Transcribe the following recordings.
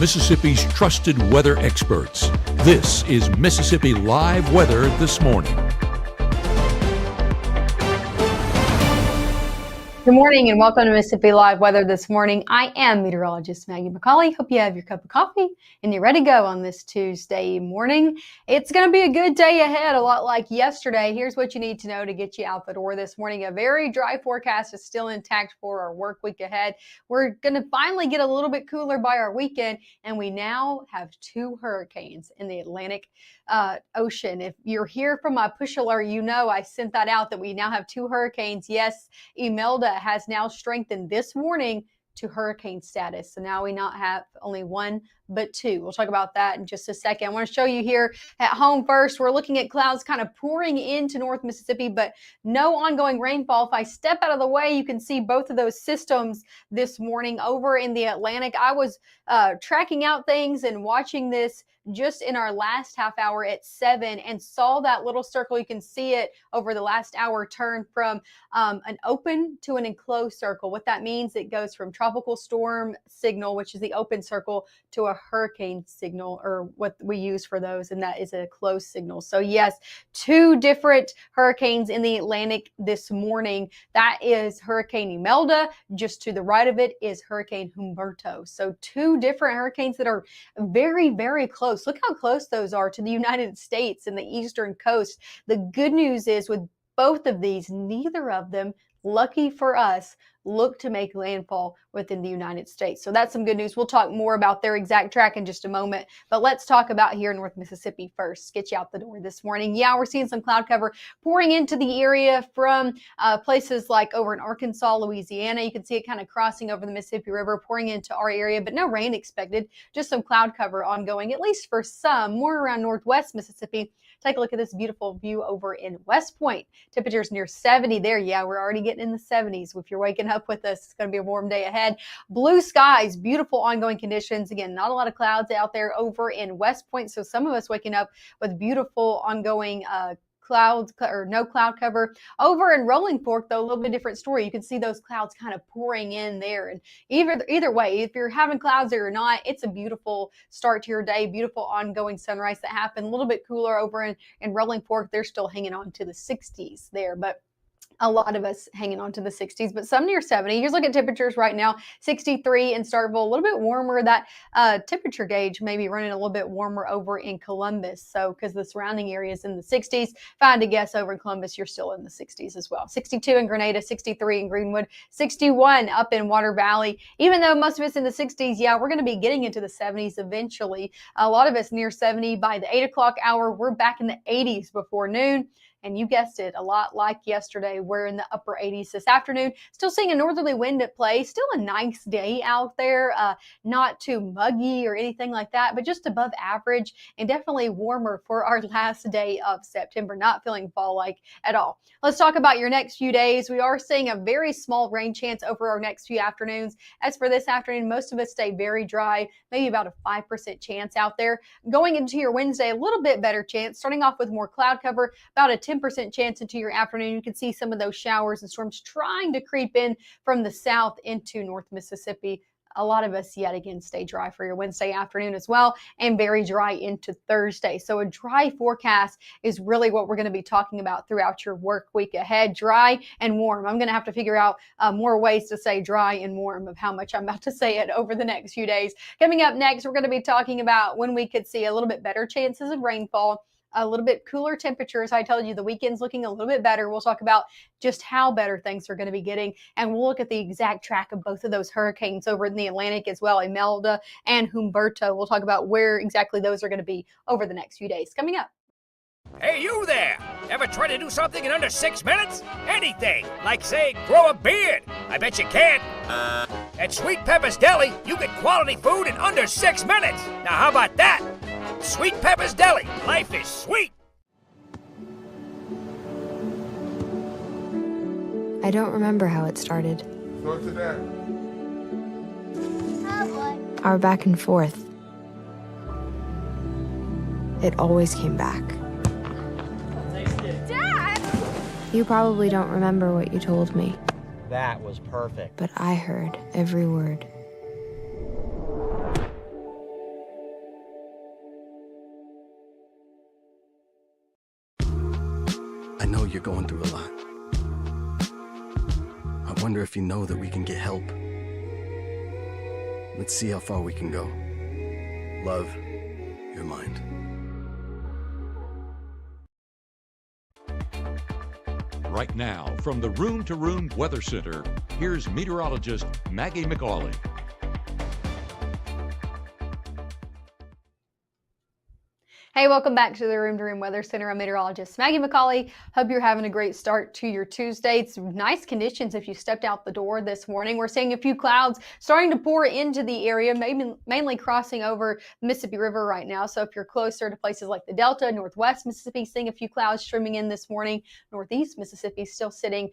Mississippi's trusted weather experts. This is Mississippi Live Weather This Morning. Good morning and welcome to Mississippi Live Weather This Morning. I am meteorologist Maggie McCauley. Hope you have your cup of coffee and you're ready to go on this Tuesday morning. It's going to be a good day ahead, a lot like yesterday. Here's what you need to know to get you out the door this morning. A very dry forecast is still intact for our work week ahead. We're going to finally get a little bit cooler by our weekend, and we now have 2 hurricanes in the Atlantic Ocean. If you're here from my push alert, you know I sent that out that we now have 2 hurricanes. Yes, Imelda has now strengthened this morning to hurricane status. So now we not have only 1, but 2. We'll talk about that in just a second. I want to show you here at home first. We're looking at clouds kind of pouring into North Mississippi, but no ongoing rainfall. If I step out of the way, you can see both of those systems this morning over in the Atlantic. I was tracking out things and watching this just in our last half hour at 7 and saw that little circle. You can see it over the last hour turn from an open to an enclosed circle. What that means, it goes from tropical storm signal, which is the open circle, to a hurricane signal, or what we use for those, and that is a closed signal. So yes, 2 different hurricanes in the Atlantic this morning. That is Hurricane Imelda. Just to the right of it is Hurricane Humberto. So 2 different hurricanes that are very, very close. Look how close those are to the United States and the eastern coast. The good news is with both of these, neither of them, lucky for us, look to make landfall within the United States. So that's some good news. We'll talk more about their exact track in just a moment, but let's talk about here in North Mississippi first. Get you out the door this morning. Yeah, we're seeing some cloud cover pouring into the area from places like over in Arkansas, Louisiana. You can see it kind of crossing over the Mississippi River, pouring into our area, but no rain expected. Just some cloud cover ongoing, at least for some, more around northwest Mississippi. Take a look at this beautiful view over in West Point. Temperatures near 70 there. Yeah, we're already getting in the 70s. If you're waking up with us, it's going to be a warm day ahead. Blue skies, beautiful ongoing conditions. Again, not a lot of clouds out there over in West Point. So some of us waking up with beautiful ongoing clouds or no cloud cover. Over in Rolling Fork, though, a little bit different story. You can see those clouds kind of pouring in there. And either way, if you're having clouds or you're not, it's a beautiful start to your day, beautiful ongoing sunrise that happened. A little bit cooler over in Rolling Fork. They're still hanging on to the 60s there, but a lot of us hanging on to the 60s, but some near 70. Here's a look at temperatures right now. 63 in Starkville, a little bit warmer. That temperature gauge may be running a little bit warmer over in Columbus. So because the surrounding area is in the 60s, if I had to guess, over in Columbus, you're still in the 60s as well. 62 in Grenada, 63 in Greenwood, 61 up in Water Valley. Even though most of us in the 60s, yeah, we're going to be getting into the 70s eventually. A lot of us near 70 by the 8 o'clock hour. We're back in the 80s before noon. And you guessed it, a lot like yesterday. We're in the upper 80s this afternoon. Still seeing a northerly wind at play. Still a nice day out there. Not too muggy or anything like that, but just above average and definitely warmer for our last day of September. Not feeling fall-like at all. Let's talk about your next few days. We are seeing a very small rain chance over our next few afternoons. As for this afternoon, most of us stay very dry, maybe about a 5% chance out there. Going into your Wednesday, a little bit better chance. Starting off with more cloud cover, about a 10% chance into your afternoon. You can see some of those showers and storms trying to creep in from the south into North Mississippi. A lot of us yet again stay dry for your Wednesday afternoon as well, and very dry into Thursday. So a dry forecast is really what we're going to be talking about throughout your work week ahead. Dry and warm. I'm going to have to figure out more ways to say dry and warm of how much I'm about to say it over the next few days. Coming up next, we're going to be talking about when we could see a little bit better chances of rainfall. A little bit cooler temperatures. I told you the weekend's looking a little bit better. We'll talk about just how better things are going to be getting, and we'll look at the exact track of both of those hurricanes over in the Atlantic as well, Imelda and Humberto. We'll talk about where exactly those are going to be over the next few days. Coming up. Hey, you there! Ever try to do something in under 6 minutes? Anything, like, say, grow a beard. I bet you can. At Sweet Pepper's Deli, you get quality food in under 6 minutes. Now, how about that? Sweet Pepper's Deli. Life is sweet. I don't remember how it started. Go to that. Our back and forth. It always came back. Dad! You probably don't remember what you told me, That was perfect. but I heard every word. you're going through a lot. I wonder if you know that we can get help. Let's see how far we can go. Love, your mind. Right now, from the Room to Room Weather Center, here's meteorologist Maggie McAuley. Hey, welcome back to the Room to Room Weather Center. I'm meteorologist Maggie McAuley. Hope you're having a great start to your Tuesday. It's nice conditions if you stepped out the door this morning. We're seeing a few clouds starting to pour into the area, mainly crossing over the Mississippi River right now. So if you're closer to places like the Delta, Northwest Mississippi, seeing a few clouds streaming in this morning. Northeast Mississippi still sitting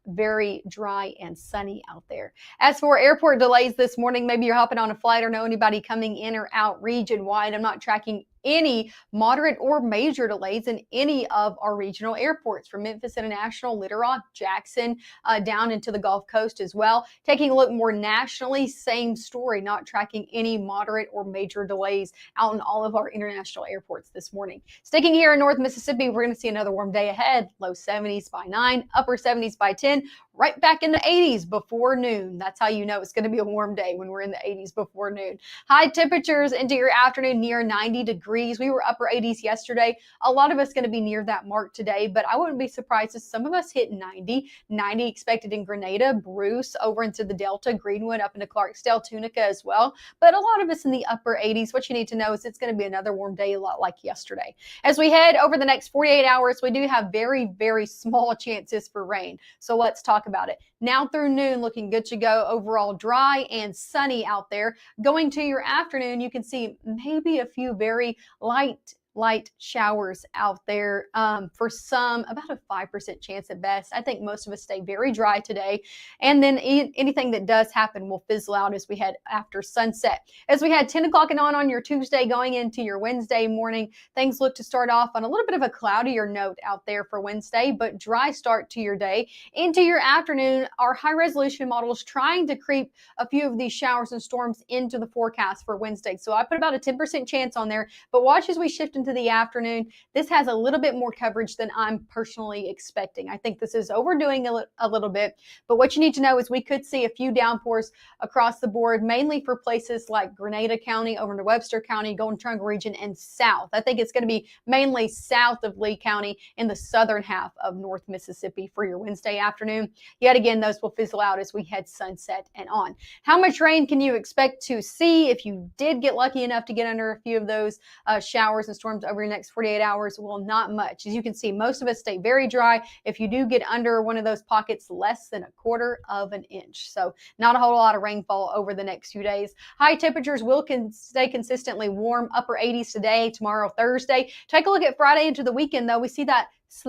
very dry and sunny out there. As for airport delays this morning, maybe you're hopping on a flight or know anybody coming in or out region wide. I'm not tracking any moderate or major delays in any of our regional airports, from Memphis International, Little Rock, Jackson, down into the Gulf Coast as well. Taking a look more nationally, same story, not tracking any moderate or major delays out in all of our international airports this morning. Sticking here in North Mississippi, we're going to see another warm day ahead. Low 70s by 9, upper 70s by 10, right back in the 80s before noon. That's how you know it's going to be a warm day, when we're in the 80s before noon. High temperatures into your afternoon near 90 degrees. We were upper 80s yesterday. A lot of us going to be near that mark today, but I wouldn't be surprised if some of us hit 90. 90 expected in Grenada, Bruce, over into the Delta, Greenwood, up into Clarksdale, Tunica as well. But a lot of us in the upper 80s. What you need to know is it's going to be another warm day, a lot like yesterday. As we head over the next 48 hours, we do have very, very small chances for rain. So let's talk about it. Now through noon, looking good to go. Overall dry and sunny out there. Going to your afternoon, you can see maybe a few very light showers out there. For some, about a 5% chance at best. I think most of us stay very dry today. And then anything that does happen will fizzle out as we head after sunset. As we had 10 o'clock and on your Tuesday going into your Wednesday morning, things look to start off on a little bit of a cloudier note out there for Wednesday, but dry start to your day. Into your afternoon, our high resolution model is trying to creep a few of these showers and storms into the forecast for Wednesday. So I put about a 10% chance on there, but watch as we shift into the afternoon. This has a little bit more coverage than I'm personally expecting. I think this is overdoing a little bit, but what you need to know is we could see a few downpours across the board, mainly for places like Grenada County, over to Webster County, Golden Triangle region, and south. I think it's going to be mainly south of Lee County in the southern half of North Mississippi for your Wednesday afternoon. Yet again, those will fizzle out as we head sunset and on. How much rain can you expect to see if you did get lucky enough to get under a few of those showers and storms over your next 48 hours? Well, not much. As you can see, most of us stay very dry. If you do get under one of those pockets, less than a quarter of an inch. So not a whole lot of rainfall over the next few days. High temperatures will stay consistently warm, upper 80s today, tomorrow, Thursday. Take a look at Friday into the weekend, though. We see that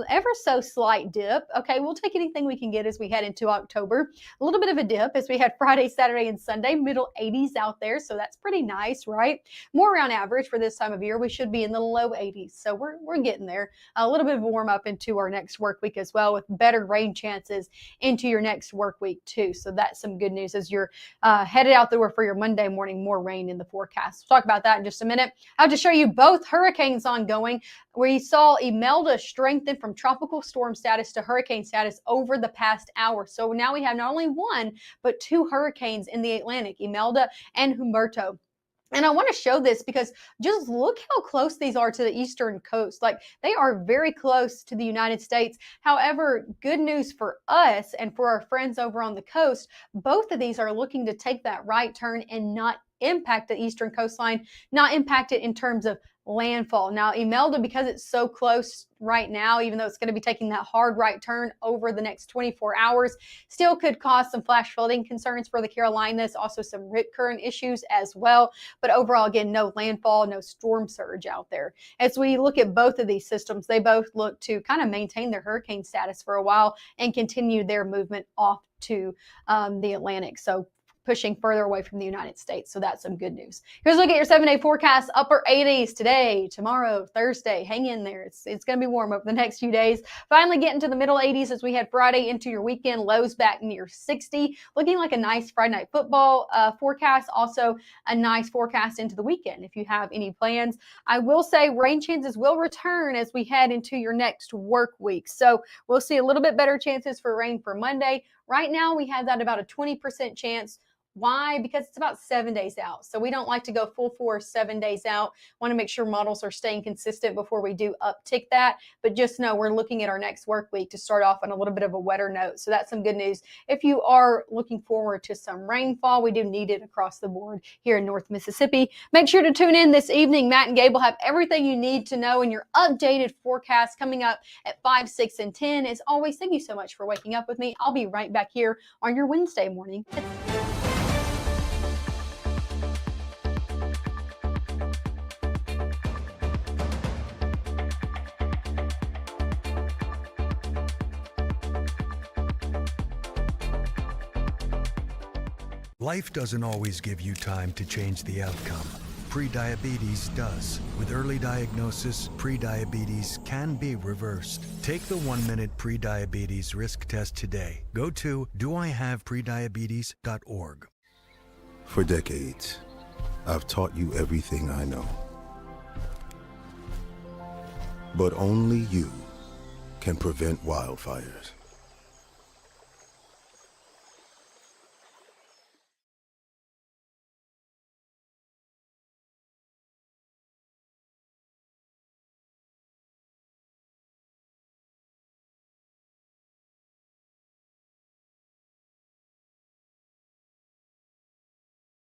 ever so slight dip. Okay, we'll take anything we can get as we head into October. A little bit of a dip as we had Friday, Saturday, and Sunday, middle 80s out there. So that's pretty nice, right? More around average for this time of year. We should be in the low 80s. So we're getting there. A little bit of a warm up into our next work week as well, with better rain chances into your next work week too. So that's some good news as you're headed out the door for your Monday morning. More rain in the forecast. We'll talk about that in just a minute. I'll just show you both hurricanes ongoing. We saw Imelda strengthen from tropical storm status to hurricane status over the past hour. So now we have not only one, but two hurricanes in the Atlantic, Imelda and Humberto. And I want to show this because just look how close these are to the eastern coast. Like, they are very close to the United States. However, good news for us and for our friends over on the coast, both of these are looking to take that right turn and not impact the eastern coastline, not impact it in terms of landfall. Now, Imelda, because it's so close right now, even though it's going to be taking that hard right turn over the next 24 hours, still could cause some flash flooding concerns for the Carolinas, also some rip current issues as well. But overall, again, no landfall, no storm surge out there. As we look at both of these systems, they both look to kind of maintain their hurricane status for a while and continue their movement off to the Atlantic. So pushing further away from the United States. So that's some good news. Here's a look at your 7-day forecast. Upper 80s today, tomorrow, Thursday. Hang in there. It's going to be warm over the next few days. Finally get into the middle 80s as we head Friday into your weekend. Lows back near 60. Looking like a nice Friday night football forecast. Also a nice forecast into the weekend if you have any plans. I will say rain chances will return as we head into your next work week. So we'll see a little bit better chances for rain for Monday. Right now, we have that about a 20% chance. Why? Because it's about 7 days out. So we don't like to go full force 7 days out. Want to make sure models are staying consistent before we do uptick that. But just know we're looking at our next work week to start off on a little bit of a wetter note. So that's some good news. If you are looking forward to some rainfall, we do need it across the board here in North Mississippi. Make sure to tune in this evening. Matt and Gabe will have everything you need to know in your updated forecast coming up at 5, 6, and 10. As always, thank you so much for waking up with me. I'll be right back here on your Wednesday morning. Life doesn't always give you time to change the outcome. Prediabetes does. With early diagnosis, prediabetes can be reversed. Take the 1-minute prediabetes risk test today. Go to doihaveprediabetes.org. For decades, I've taught you everything I know. But only you can prevent wildfires.